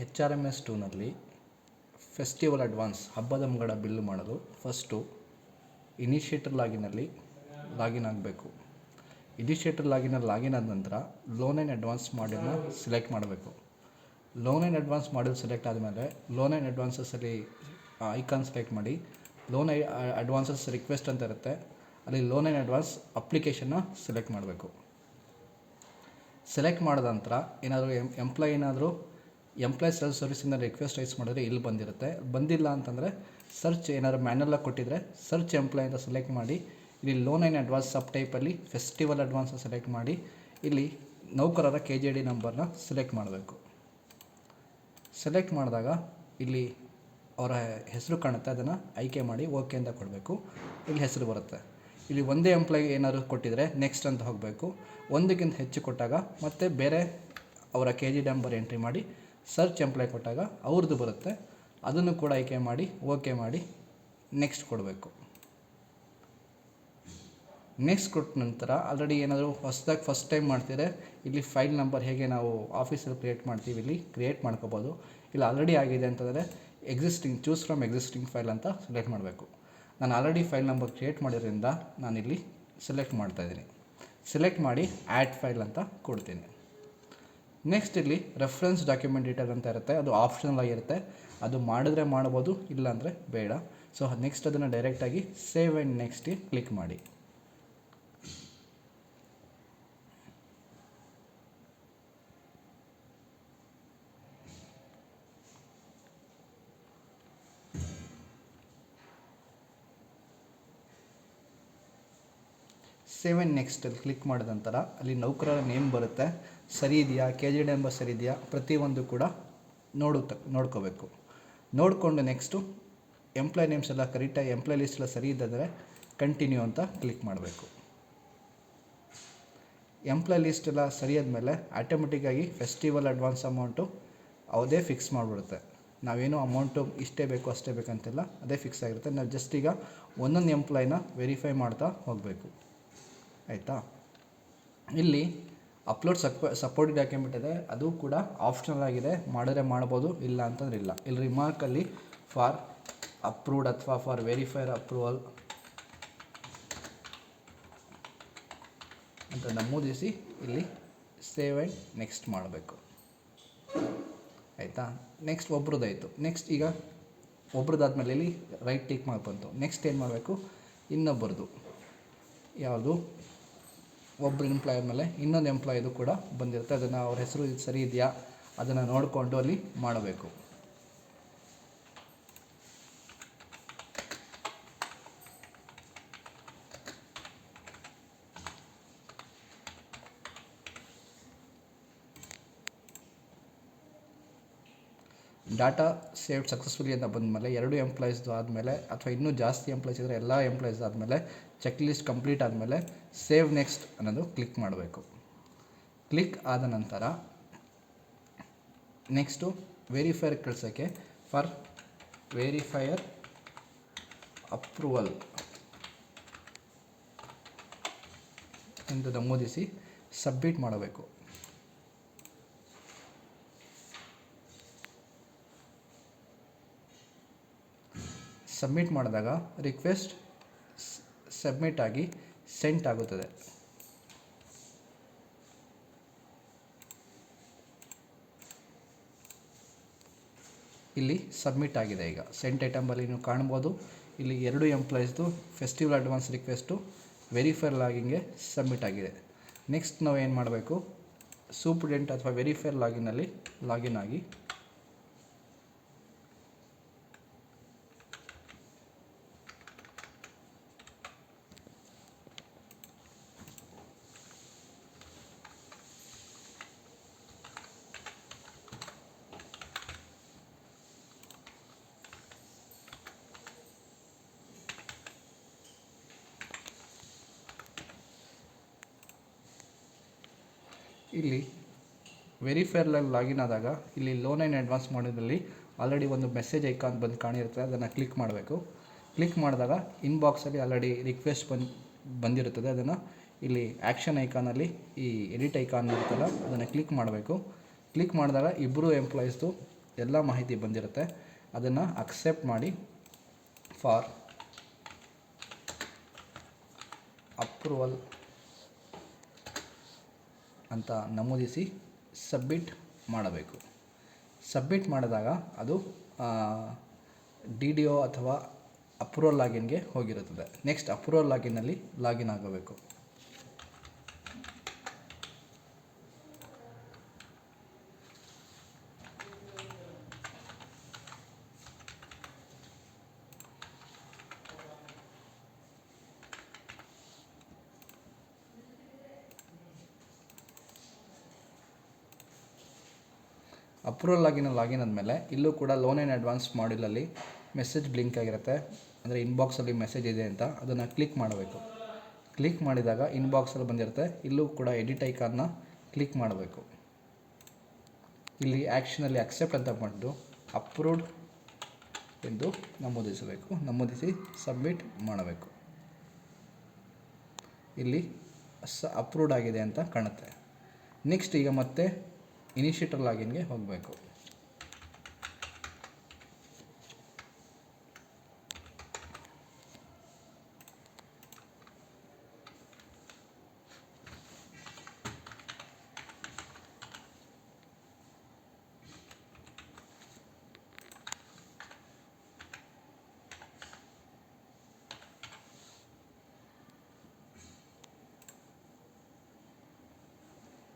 HRMS2ನಲ್ಲಿ festival advance ಹಬ್ಬದ ಮುಂಗಡ bill ಮಾಡಲು ಫಸ್ಟು ಇನಿಷಿಯೇಟರ್ ಲಾಗಿನ್ ಆಗಬೇಕು. ಇನಿಷಿಯೇಟರ್ ಲಾಗಿನ್ ಆದ ನಂತರ ಲೋನ್ ಆ್ಯಂಡ್ ಅಡ್ವಾನ್ಸ್ ಮಾಡ್ಯೂಲ್ನ ಸೆಲೆಕ್ಟ್ ಮಾಡಬೇಕು. Loan and advance module select ಆದಮೇಲೆ ಲೋನ್ ಆ್ಯಂಡ್ ಅಡ್ವಾನ್ಸಸಲ್ಲಿ ಐಕಾನ್ ಸೆಲೆಕ್ಟ್ ಮಾಡಿ ಲೋನ್ ಅಡ್ವಾನ್ಸಸ್ ರಿಕ್ವೆಸ್ಟ್ ಅಂತ ಇರುತ್ತೆ, ಅಲ್ಲಿ ಲೋನ್ ಆ್ಯಂಡ್ ಅಡ್ವಾನ್ಸ್ ಅಪ್ಲಿಕೇಶನ್ನ ಸೆಲೆಕ್ಟ್ ಮಾಡಬೇಕು. ಸೆಲೆಕ್ಟ್ ಮಾಡಿದ ನಂತರ ಏನಾದರೂ ಎಂಪ್ಲಾಯ್ ಸೆಲ್ಫ್ ಸರ್ವಿಸಿಂದ ರಿಕ್ವೆಸ್ಟ್ ರೈಸ್ ಮಾಡಿದ್ರೆ ಇಲ್ಲಿ ಬಂದಿರುತ್ತೆ. ಬಂದಿಲ್ಲ ಅಂತಂದರೆ ಸರ್ಚ್ ಏನಾದರೂ ಮ್ಯಾನ್ಯಲಾಗಿ ಕೊಟ್ಟಿದ್ರೆ ಸರ್ಚ್ ಎಂಪ್ಲಾಯ್ ಅಂತ ಸೆಲೆಕ್ಟ್ ಮಾಡಿ ಇಲ್ಲಿ ಲೋನ್ ಆ್ಯಂಡ್ ಅಡ್ವಾನ್ಸ್ ಸಬ್ ಟೈಪಲ್ಲಿ ಫೆಸ್ಟಿವಲ್ ಅಡ್ವಾನ್ಸ್ ಸೆಲೆಕ್ಟ್ ಮಾಡಿ ಇಲ್ಲಿ ನೌಕರರ KJD ನಂಬರ್ನ ಸೆಲೆಕ್ಟ್ ಮಾಡಬೇಕು. ಸೆಲೆಕ್ಟ್ ಮಾಡಿದಾಗ ಇಲ್ಲಿ ಅವರ ಹೆಸರು ಕಾಣುತ್ತೆ, ಅದನ್ನು ಆಯ್ಕೆ ಮಾಡಿ ಓಕೆ ಅಂತ ಕೊಡಬೇಕು. ಇಲ್ಲಿ ಹೆಸರು ಬರುತ್ತೆ. ಇಲ್ಲಿ ಒಂದೇ ಎಂಪ್ಲಾಯ್ ಏನಾದರೂ ಕೊಟ್ಟಿದ್ರೆ ನೆಕ್ಸ್ಟ್ ಅಂತ ಹೋಗಬೇಕು. ಒಂದಕ್ಕಿಂತ ಹೆಚ್ಚು ಕೊಟ್ಟಾಗ ಮತ್ತೆ ಬೇರೆ ಅವರ KJD ನಂಬರ್ ಎಂಟ್ರಿ ಮಾಡಿ ಸರ್ಚ್ ಎಂಪ್ಲಾಯ್ ಕೊಟ್ಟಾಗ ಅವ್ರದ್ದು ಬರುತ್ತೆ, ಅದನ್ನು ಕೂಡ ಆಯ್ಕೆ ಮಾಡಿ ಓಕೆ ಮಾಡಿ ನೆಕ್ಸ್ಟ್ ಕೊಡಬೇಕು. ನೆಕ್ಸ್ಟ್ ಕೊಟ್ಟ ನಂತರ ಆಲ್ರೆಡಿ ಏನಾದರೂ ಹೊಸದಾಗಿ ಫಸ್ಟ್ ಟೈಮ್ ಮಾಡ್ತಿದ್ರೆ ಇಲ್ಲಿ ಫೈಲ್ ನಂಬರ್ ಹೇಗೆ ನಾವು ಆಫೀಸಲ್ಲಿ ಕ್ರಿಯೇಟ್ ಮಾಡ್ತೀವಿ ಇಲ್ಲಿ ಕ್ರಿಯೇಟ್ ಮಾಡ್ಕೋಬೋದು. ಇಲ್ಲ ಆಲ್ರೆಡಿ ಆಗಿದೆ ಅಂತಂದರೆ ಚೂಸ್ ಫ್ರಮ್ ಎಕ್ಸಿಸ್ಟಿಂಗ್ ಫೈಲ್ ಅಂತ ಸೆಲೆಕ್ಟ್ ಮಾಡಬೇಕು. ನಾನು ಆಲ್ರೆಡಿ ಫೈಲ್ ನಂಬರ್ ಕ್ರಿಯೇಟ್ ಮಾಡಿರೋದ್ರಿಂದ ನಾನಿಲ್ಲಿ ಸೆಲೆಕ್ಟ್ ಮಾಡ್ತಾಯಿದ್ದೀನಿ. ಸೆಲೆಕ್ಟ್ ಮಾಡಿ ಆ್ಯಡ್ ಫೈಲ್ ಅಂತ ಕೊಡ್ತೀನಿ. ನೆಕ್ಸ್ಟ್ ಇಲ್ಲಿ ರೆಫರೆನ್ಸ್ ಡಾಕ್ಯುಮೆಂಟ್ ಡೀಟೇಲ್ ಅಂತ ಇರುತ್ತೆ, ಅದು ಆಪ್ಷನಲ್ ಆಗಿರುತ್ತೆ. ಅದು ಮಾಡಿದ್ರೆ ಮಾಡ್ಬೋದು, ಇಲ್ಲಾಂದರೆ ಬೇಡ. ಸೊ ನೆಕ್ಸ್ಟ್ ಅದನ್ನು ಡೈರೆಕ್ಟಾಗಿ ಸೇವ್ ಆ್ಯಂಡ್ ನೆಕ್ಸ್ಟ್ಗೆ ಕ್ಲಿಕ್ ಮಾಡಿ. ಸೇವ್ ಆ್ಯಂಡ್ ನೆಕ್ಸ್ಟಲ್ಲಿ ಕ್ಲಿಕ್ ಮಾಡಿದ ನಂತರ ಅಲ್ಲಿ ನೌಕರರ ನೇಮ್ ಬರುತ್ತೆ, ಸರಿ ಇದೆಯಾ, KJD ನಂಬರ್ ಸರಿ ಇದೆಯಾ, ಪ್ರತಿಯೊಂದು ಕೂಡ ನೋಡ್ಕೋಬೇಕು. ನೋಡಿಕೊಂಡು ನೆಕ್ಸ್ಟು ಎಂಪ್ಲಾಯ್ ನೇಮ್ಸ್ ಎಲ್ಲ ಕರೆಕ್ಟಾಗಿ ಎಂಪ್ಲಾಯ್ ಲಿಸ್ಟ್ ಎಲ್ಲ ಸರಿ ಇದ್ದರೆ ಕಂಟಿನ್ಯೂ ಅಂತ ಕ್ಲಿಕ್ ಮಾಡಬೇಕು. ಎಂಪ್ಲಾಯ್ ಲಿಸ್ಟ್ ಎಲ್ಲ ಸರಿಯಾದಮೇಲೆ ಆಟೋಮೆಟಿಕ್ಕಾಗಿ ಫೆಸ್ಟಿವಲ್ ಅಡ್ವಾನ್ಸ್ ಅಮೌಂಟು ಅದೇ ಫಿಕ್ಸ್ ಮಾಡಿಬಿಡುತ್ತೆ. ನಾವೇನು ಅಮೌಂಟು ಇಷ್ಟೇ ಬೇಕು ಅಷ್ಟೇ ಬೇಕಂತಿಲ್ಲ, ಅದೇ ಫಿಕ್ಸ್ ಆಗಿರುತ್ತೆ. ನಾವು ಜಸ್ಟ್ ಈಗ ಒಂದೊಂದು ಎಂಪ್ಲಾಯ್ನ ವೆರಿಫೈ ಮಾಡ್ತಾ ಹೋಗಬೇಕು. ಆಯಿತಾ? ಇಲ್ಲಿ ಅಪ್ಲೋಡ್ ಸಪೋರ್ಟ್ ಡಾಕ್ಯುಮೆಂಟ್ ಇದೆ, ಅದು ಕೂಡ ಆಪ್ಷನಲ್ ಆಗಿದೆ, ಮಾಡಿದ್ರೆ ಮಾಡ್ಬೋದು, ಇಲ್ಲ ಅಂತಂದ್ರೆ ಇಲ್ಲ. ಇಲ್ಲಿ ರಿಮಾರ್ಕಲ್ಲಿ ಫಾರ್ ಅಪ್ರೂವ್ಡ್ ಅಥವಾ ಫಾರ್ ವೆರಿಫೈರ್ ಅಪ್ರೂವಲ್ ಅಂತ ನಮೂದಿಸಿ ಇಲ್ಲಿ ಸೇವ್ ಆ್ಯಂಡ್ ನೆಕ್ಸ್ಟ್ ಮಾಡಬೇಕು. ಆಯಿತಾ? ನೆಕ್ಸ್ಟ್ ಒಬ್ರದ್ದಾಯಿತು. ನೆಕ್ಸ್ಟ್ ಈಗ ಒಬ್ರದ್ದಾದ್ಮೇಲೆ ಇಲ್ಲಿ ರೈಟ್ ಟಿಕ್ ಮಾಡ್ಕೊಂತು. ನೆಕ್ಸ್ಟ್ ಏನು ಮಾಡಬೇಕು, ಇನ್ನೊಬ್ಬರದು ಯಾವುದು ಒಬ್ಬರು ಎಂಪ್ಲಾಯ್ ಆದಮೇಲೆ ಇನ್ನೊಂದು ಎಂಪ್ಲಾಯ್ದು ಕೂಡ ಬಂದಿರುತ್ತೆ, ಅದನ್ನು ಅವ್ರ ಹೆಸರು ಸರಿ ಇದೆಯಾ ಅದನ್ನು ನೋಡಿಕೊಂಡು ಅಲ್ಲಿ ಮಾಡಬೇಕು. ಡಾಟಾ ಸೇವ್ಡ್ ಸಕ್ಸಸ್ಫುಲಿ ಅಂತ ಬಂದಮೇಲೆ 2 ಎಂಪ್ಲಾಯೀಸ್ದು ಆದಮೇಲೆ ಅಥವಾ ಇನ್ನೂ ಜಾಸ್ತಿ ಎಂಪ್ಲಾಯೀಸ್ ಇದ್ದರೆ ಎಲ್ಲ ಎಂಪ್ಲಾಯೀಸ್ ಆದಮೇಲೆ ಚೆಕ್ ಲಿಸ್ಟ್ ಕಂಪ್ಲೀಟ್ ಆದಮೇಲೆ ಸೇವ್ ನೆಕ್ಸ್ಟ್ ಅನ್ನೋದು ಕ್ಲಿಕ್ ಮಾಡಬೇಕು. ಕ್ಲಿಕ್ ಆದ ನಂತರ ನೆಕ್ಸ್ಟು ವೆರಿಫೈರ್ ಕಳ್ಸೋಕ್ಕೆ ಫಾರ್ ವೆರಿಫೈಯರ್ ಅಪ್ರೂವಲ್ ಎಂದು ನಮೂದಿಸಿ ಸಬ್ಮಿಟ್ ಮಾಡಬೇಕು. ಸಬ್ಮಿಟ್ ಮಾಡಿದಾಗ ರಿಕ್ವೆಸ್ಟ್ ಸಬ್ಮಿಟ್ ಆಗಿ ಸೆಂಟ್ ಆಗುತ್ತದೆ. ಇಲ್ಲಿ ಸಬ್ಮಿಟ್ ಆಗಿದೆ. ಈಗ ಸೆಂಟ್ ಐಟಮಲ್ಲಿ ನೀವು ಕಾಣ್ಬೋದು, ಇಲ್ಲಿ 2 ಎಂಪ್ಲಾಯೀಸ್ದು ಫೆಸ್ಟಿವಲ್ ಅಡ್ವಾನ್ಸ್ ರಿಕ್ವೆಸ್ಟು ವೆರಿಫೈರ್ ಲಾಗಿನ್ಗೆ ಸಬ್ಮಿಟ್ ಆಗಿದೆ. ನೆಕ್ಸ್ಟ್ ನಾವು ಏನು ಮಾಡಬೇಕು, ಸೂಪರ್ಡೆಂಟ್ ಅಥವಾ ವೆರಿಫೈರ್ ಲಾಗಿನಲ್ಲಿ ಲಾಗಿನ್ ಆಗಿ ಇಲ್ಲಿ ವೆರಿಫೈರ್ನಲ್ಲಿ ಲಾಗಿನ್ ಆದಾಗ ಇಲ್ಲಿ ಲೋನ್ ಆ್ಯಂಡ್ ಅಡ್ವಾನ್ಸ್ ಮಾಡೋದ್ರಲ್ಲಿ ಆಲ್ರೆಡಿ ಒಂದು ಮೆಸೇಜ್ ಐಕಾನ್ ಬಂದು ಕಾಣಿರುತ್ತೆ, ಅದನ್ನು ಕ್ಲಿಕ್ ಮಾಡಬೇಕು. ಕ್ಲಿಕ್ ಮಾಡಿದಾಗ ಇನ್ಬಾಕ್ಸಲ್ಲಿ ಆಲ್ರೆಡಿ ರಿಕ್ವೆಸ್ಟ್ ಬಂದಿರುತ್ತದೆ, ಅದನ್ನು ಇಲ್ಲಿ ಆ್ಯಕ್ಷನ್ ಐಕಾನಲ್ಲಿ ಈ ಎಡಿಟ್ ಐಕಾನ್ ಇರುತ್ತಲ್ಲ ಅದನ್ನು ಕ್ಲಿಕ್ ಮಾಡಬೇಕು. ಕ್ಲಿಕ್ ಮಾಡಿದಾಗ ಇಬ್ಬರು ಎಂಪ್ಲಾಯೀಸ್ದು ಎಲ್ಲ ಮಾಹಿತಿ ಬಂದಿರುತ್ತೆ. ಅದನ್ನು ಅಕ್ಸೆಪ್ಟ್ ಮಾಡಿ ಫಾರ್ ಅಪ್ರೂವಲ್ ಅಂತ ನಮೂದಿಸಿ ಸಬ್ಮಿಟ್ ಮಾಡಬೇಕು. ಸಬ್ಮಿಟ್ ಮಾಡಿದಾಗ ಅದು DDO ಅಥವಾ ಅಪ್ರೂವಲ್ ಲಾಗಿನ್ಗೆ ಹೋಗಿರುತ್ತದೆ. ನೆಕ್ಸ್ಟ್ ಅಪ್ರೂವಲ್ ಲಾಗಿನ್ನಲ್ಲಿ ಲಾಗಿನ್ ಆಗಬೇಕು. ಅಪ್ರೂವಲ್ ಲಾಗಿನ್ ಆದಮೇಲೆ ಇಲ್ಲೂ ಕೂಡ ಲೋನ್ ಆ್ಯಂಡ್ ಅಡ್ವಾನ್ಸ್ ಮಾಡ್ಯೂಲಲ್ಲಿ ಮೆಸೇಜ್ ಬ್ಲಿಂಕ್ ಆಗಿರುತ್ತೆ. ಅಂದರೆ ಇನ್ಬಾಕ್ಸಲ್ಲಿ ಮೆಸೇಜ್ ಇದೆ ಅಂತ ಅದನ್ನು ಕ್ಲಿಕ್ ಮಾಡಬೇಕು. ಕ್ಲಿಕ್ ಮಾಡಿದಾಗ ಇನ್ಬಾಕ್ಸಲ್ಲಿ ಬಂದಿರುತ್ತೆ. ಇಲ್ಲೂ ಕೂಡ ಎಡಿಟ್ ಐಕಾನ್ನ ಕ್ಲಿಕ್ ಮಾಡಬೇಕು. ಇಲ್ಲಿ ಆ್ಯಕ್ಷನಲ್ಲಿ ಅಕ್ಸೆಪ್ಟ್ ಅಂತ ಮಾಡಿದ್ದು ಅಪ್ರೂವ್ಡ್ ಎಂದು ನಮೂದಿಸಬೇಕು. ನಮೂದಿಸಿ ಸಬ್ಮಿಟ್ ಮಾಡಬೇಕು. ಇಲ್ಲಿ ಅಪ್ರೂವ್ಡ್ ಆಗಿದೆ ಅಂತ ಕಾಣುತ್ತೆ. ನೆಕ್ಸ್ಟ್ ಈಗ ಮತ್ತೆ ಇನಿಷಿಯೇಟರ್ ಲಾಗಿನ್ಗೆ ಹೋಗಬೇಕು.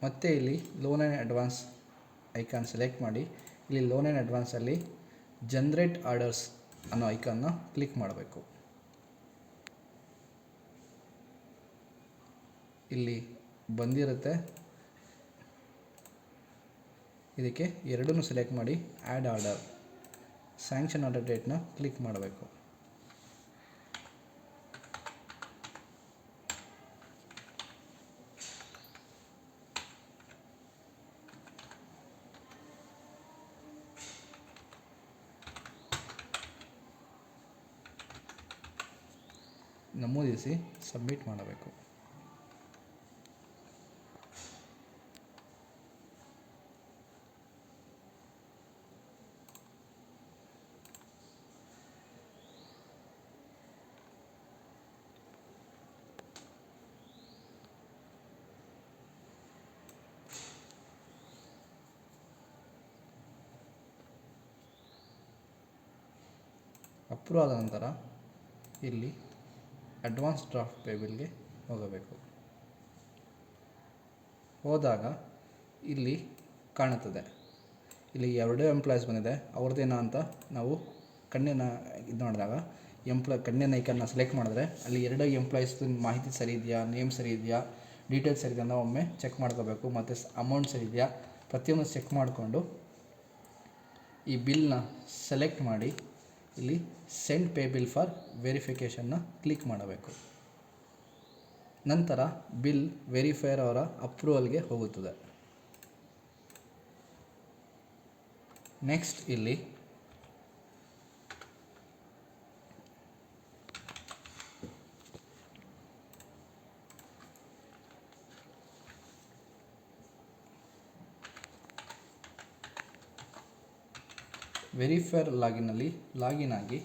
ಮತ್ತೆ ಇಲ್ಲಿ loan and advance icon select ಮಾಡಿ ಇಲ್ಲಿ ಲೋನ್ ಆ್ಯಂಡ್ ಅಡ್ವಾನ್ಸಲ್ಲಿ ಜನ್ರೇಟ್ ಆರ್ಡರ್ಸ್ ಅನ್ನೋ ಐಕಾನ್ನ ಕ್ಲಿಕ್ ಮಾಡಬೇಕು. ಇಲ್ಲಿ ಬಂದಿರುತ್ತೆ. ಇದಕ್ಕೆ ಎರಡನ್ನೂ ಸೆಲೆಕ್ಟ್ ಮಾಡಿ ಆ್ಯಡ್ ಆರ್ಡರ್ ಸ್ಯಾಂಕ್ಷನ್ ಆರ್ಡರ್ ಡೇಟ್ನ ಕ್ಲಿಕ್ ಮಾಡಬೇಕು. ನಮೂದಿಸಿ ಸಬ್ಮಿಟ್ ಮಾಡಬೇಕು. ಅಪ್ರೂವ್ ಆದ ನಂತರ ಇಲ್ಲಿ ಅಡ್ವಾನ್ಸ್ ಡ್ರಾಫ್ಟ್ ಪೇಬಲ್ಗೆ ಹೋಗಬೇಕು. ಹೋದಾಗ ಇಲ್ಲಿ ಕಾಣುತ್ತದೆ. ಇಲ್ಲಿ 2 ಎಂಪ್ಲಾಯೀಸ್ ಬಂದಿದೆ. ಅವ್ರದ್ದೇನಾ ಅಂತ ನಾವು ಕಣ್ಣಿನ ಇದು ಮಾಡಿದಾಗ ಕಣ್ಣಿನ ಐಕನ್ನ ಸೆಲೆಕ್ಟ್ ಮಾಡಿದ್ರೆ ಅಲ್ಲಿ 2 ಎಂಪ್ಲಾಯೀಸ್ ಮಾಹಿತಿ ಸರಿ ಇದೆಯಾ, ನೇಮ್ ಸರಿ ಇದೆಯಾ, ಡೀಟೇಲ್ಸ್ ಸರಿ ಇದೆಯಾ ಅಂತ ಒಮ್ಮೆ ಚೆಕ್ ಮಾಡ್ಕೋಬೇಕು. ಮತ್ತು ಅಮೌಂಟ್ ಸರಿ ಇದೆಯಾ ಪ್ರತಿಯೊಂದು ಚೆಕ್ ಮಾಡಿಕೊಂಡು ಈ ಬಿಲ್ನ ಸೆಲೆಕ್ಟ್ ಮಾಡಿ ಇಲ್ಲಿ ಸೆಂಡ್ ಪೇ ಬಿಲ್ ಫಾರ್ ವೆರಿಫಿಕೇಷನ್ನ ಕ್ಲಿಕ್ ಮಾಡಬೇಕು. ನಂತರ ಬಿಲ್ ವೆರಿಫೈಯರ್ ಅವರ ಅಪ್ರೂವಲ್ಗೆ ಹೋಗುತ್ತದೆ. ನೆಕ್ಸ್ಟ್ ಇಲ್ಲಿ ವೆರಿಫೈಯರ್ ಲಾಗಿನಲ್ಲಿ ಲಾಗಿನ್ ಆಗಿ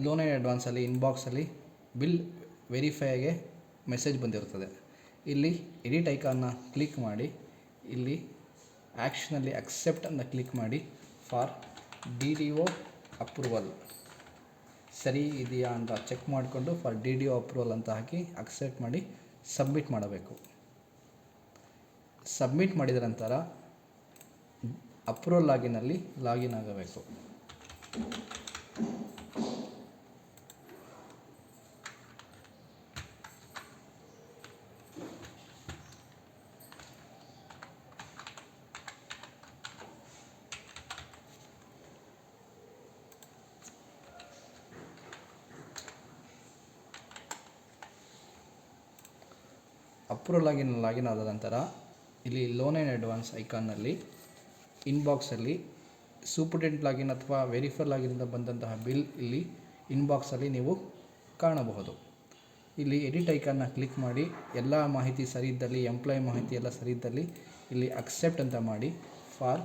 ಲೋನ್ ಆ್ಯಂಡ್ ಅಡ್ವಾನ್ಸಲ್ಲಿ ಇನ್ಬಾಕ್ಸಲ್ಲಿ ಬಿಲ್ ವೆರಿಫೈಗೆ ಮೆಸೇಜ್ ಬಂದಿರುತ್ತದೆ. ಇಲ್ಲಿ ಎಡಿಟ್ ಐಕಾನ್ನ ಕ್ಲಿಕ್ ಮಾಡಿ ಇಲ್ಲಿ ಆ್ಯಕ್ಷನಲ್ಲಿ ಅಕ್ಸೆಪ್ಟ್ ಅಂತ ಕ್ಲಿಕ್ ಮಾಡಿ ಫಾರ್ DDO ಅಪ್ರೂವಲ್ ಸರಿ ಇದೆಯಾ ಅಂತ ಚೆಕ್ ಮಾಡಿಕೊಂಡು ಫಾರ್ DDO ಅಪ್ರೂವಲ್ ಅಂತ ಹಾಕಿ ಅಕ್ಸೆಪ್ಟ್ ಮಾಡಿ ಸಬ್ಮಿಟ್ ಮಾಡಬೇಕು. ಸಬ್ಮಿಟ್ ಮಾಡಿದ ನಂತರ ಅಪ್ರೂವಲ್ ಲಾಗಿನಲ್ಲಿ ಲಾಗಿನ್ ಆಗಬೇಕು. ಅಪ್ರೂವಲ್ ಲಾಗಿನ್ ಆದ ನಂತರ ಇಲ್ಲಿ ಲೋನ್ ಆ್ಯಂಡ್ ಅಡ್ವಾನ್ಸ್ ಐಕಾನ್ನಲ್ಲಿ ಇನ್ಬಾಕ್ಸಲ್ಲಿ ಸೂಪರ್ಟೆಂಟ್ ಲಾಗಿನ್ ಅಥವಾ ವೆರಿಫೈರ್ ಲಾಗಿನಿಂದ ಬಂದಂತಹ ಬಿಲ್ ಇಲ್ಲಿ ಇನ್ಬಾಕ್ಸಲ್ಲಿ ನೀವು ಕಾಣಬಹುದು. ಇಲ್ಲಿ ಎಡಿಟ್ ಐಕಾನ್ನ ಕ್ಲಿಕ್ ಮಾಡಿ ಎಲ್ಲ ಮಾಹಿತಿ ಸರಿ ಇದ್ದಲ್ಲಿ, ಎಂಪ್ಲಾಯ್ ಮಾಹಿತಿ ಎಲ್ಲ ಸರಿ ಇದ್ದಲ್ಲಿ ಇಲ್ಲಿ ಅಕ್ಸೆಪ್ಟ್ ಅಂತ ಮಾಡಿ ಫಾರ್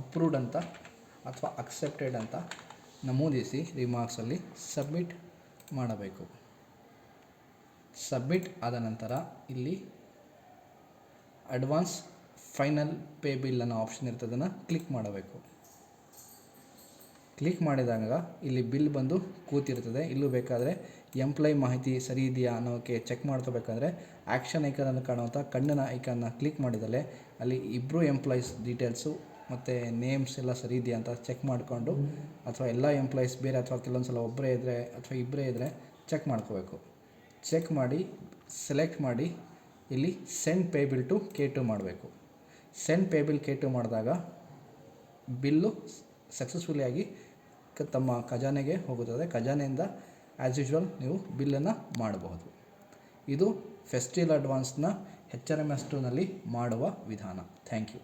ಅಪ್ರೂವ್ಡ್ ಅಂತ ಅಥವಾ ಅಕ್ಸೆಪ್ಟೆಡ್ ಅಂತ ನಮೂದಿಸಿ ರಿಮಾರ್ಕ್ಸಲ್ಲಿ ಸಬ್ಮಿಟ್ ಮಾಡಬೇಕು. ಸಬ್ಮಿಟ್ ಆದ ನಂತರ ಇಲ್ಲಿ ಅಡ್ವಾನ್ಸ್ ಫೈನಲ್ ಪೇ ಬಿಲ್ ಅನ್ನೋ ಆಪ್ಷನ್ ಇರ್ತದೆ, ಅದನ್ನು ಕ್ಲಿಕ್ ಮಾಡಬೇಕು. ಕ್ಲಿಕ್ ಮಾಡಿದಾಗ ಇಲ್ಲಿ ಬಿಲ್ ಬಂದು ಕೂತಿರ್ತದೆ. ಇಲ್ಲೂ ಬೇಕಾದರೆ ಎಂಪ್ಲಾಯ್ ಮಾಹಿತಿ ಸರಿ ಇದೆಯಾ ಅನ್ನೋಕ್ಕೆ ಚೆಕ್ ಮಾಡ್ಕೋಬೇಕಾದ್ರೆ ಆ್ಯಕ್ಷನ್ ಐಕನಲ್ಲಿ ಕಾಣುವಂಥ ಕಣ್ಣಿನ ಐಕನ್ನ ಕ್ಲಿಕ್ ಮಾಡಿದರೆ ಅಲ್ಲಿ ಇಬ್ಬರು ಎಂಪ್ಲಾಯೀಸ್ ಡೀಟೇಲ್ಸು ಮತ್ತು ನೇಮ್ಸ್ ಎಲ್ಲ ಸರಿ ಇದೆಯಾ ಅಂತ ಚೆಕ್ ಮಾಡಿಕೊಂಡು, ಅಥವಾ ಎಲ್ಲ ಎಂಪ್ಲಾಯೀಸ್ ಬೇರೆ ಅಥವಾ ಕೆಲವೊಂದು ಸಲ ಒಬ್ಬರೇ ಇದ್ದರೆ ಅಥವಾ ಇಬ್ಬರೇ ಇದ್ದರೆ ಚೆಕ್ ಮಾಡ್ಕೋಬೇಕು. ಚೆಕ್ ಮಾಡಿ ಸೆಲೆಕ್ಟ್ ಮಾಡಿ ಇಲ್ಲಿ send pay bill to K2 ಮಾಡಬೇಕು. ಸೆಂಡ್ ಪೇ ಬಿಲ್ K2 ಮಾಡಿದಾಗ ಬಿಲ್ಲು ಸಕ್ಸಸ್ಫುಲಿ ಆಗಿ ತಮ್ಮ ಖಜಾನೆಗೆ ಹೋಗುತ್ತದೆ. ಖಜಾನೆಯಿಂದ ಆ್ಯಸ್ ಯೂಶ್ವಲ್ ನೀವು ಬಿಲ್ಲನ್ನು ಮಾಡಬಹುದು. ಇದು ಫೆಸ್ಟಿವಲ್ ಅಡ್ವಾನ್ಸ್ನ HRMS2ನಲ್ಲಿ ಮಾಡುವ ವಿಧಾನ. Thank you.